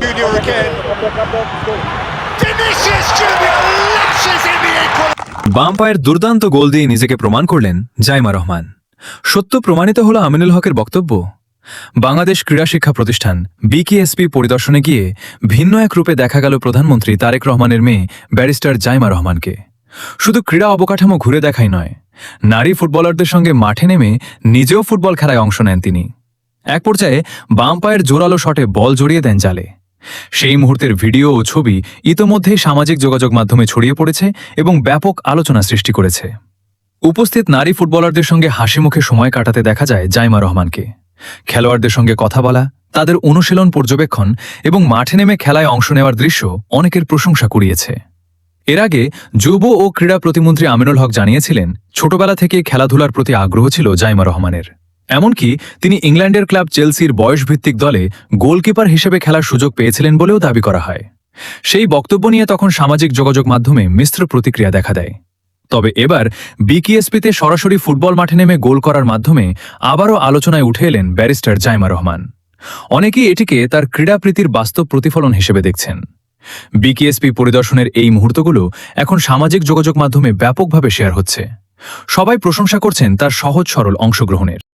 Junior again. Vinicius Junior lashes in the ankle. বাম পায়ের দুর্দান্ত গোল দিয়ে নিজেকে প্রমাণ করলেন জাইমা রহমান। সত্য প্রমাণিত হল আমিনুল হকের বক্তব্য। বাংলাদেশ ক্রীড়া শিক্ষা প্রতিষ্ঠান বিকেএসপি পরিদর্শনে গিয়ে ভিন্ন এক রূপে দেখা গেল প্রধানমন্ত্রী তারেক রহমানের মেয়ে ব্যারিস্টার জাইমা রহমানকে। শুধু ক্রীড়া অবকাঠামো ঘুরে দেখাই নয়, নারী ফুটবলারদের সঙ্গে মাঠে নেমে নিজেও ফুটবল খেলায় অংশ নেন তিনি। এক পর্যায়ে বাম পায়ের জোরালো শটে বল জড়িয়ে দেন জালে। সেই মুহূর্তের ভিডিও ও ছবি ইতোমধ্যেই সামাজিক যোগাযোগ মাধ্যমে ছড়িয়ে পড়েছে এবং ব্যাপক আলোচনা সৃষ্টি করেছে। উপস্থিত নারী ফুটবলারদের সঙ্গে হাসি মুখে সময় কাটাতে দেখা যায় জাইমা রহমানকে। খেলোয়াড়দের সঙ্গে কথা বলা, তাদের অনুশীলন পর্যবেক্ষণ এবং মাঠে নেমে খেলায় অংশ নেওয়ার দৃশ্য অনেকের প্রশংসা কুড়িয়েছে। এর আগে যুব ও ক্রীড়া প্রতিমন্ত্রী আমিনুল হক জানিয়েছিলেন, ছোটবেলা থেকে খেলাধুলার প্রতি আগ্রহ ছিল জাইমা রহমানের। এমনকি তিনি ইংল্যান্ডের ক্লাব চেলসির বয়সভিত্তিক দলে গোলকিপার হিসেবে খেলার সুযোগ পেয়েছিলেন বলেও দাবি করা হয়। সেই বক্তব্য নিয়ে তখন সামাজিক যোগাযোগ মাধ্যমে মিশ্র প্রতিক্রিয়া দেখা দেয়। তবে এবার বিকেএসপিতে সরাসরি ফুটবল মাঠে নেমে গোল করার মাধ্যমে আবারও আলোচনায় উঠে এলেন ব্যারিস্টার জাইমা রহমান। অনেকেই এটিকে তার ক্রীড়াপ্রীতির বাস্তব প্রতিফলন হিসেবে দেখছেন। বিকেএসপি পরিদর্শনের এই মুহূর্তগুলো এখন সামাজিক যোগাযোগ মাধ্যমে ব্যাপকভাবে শেয়ার হচ্ছে। সবাই প্রশংসা করছেন তার সহজ সরল অংশগ্রহণের।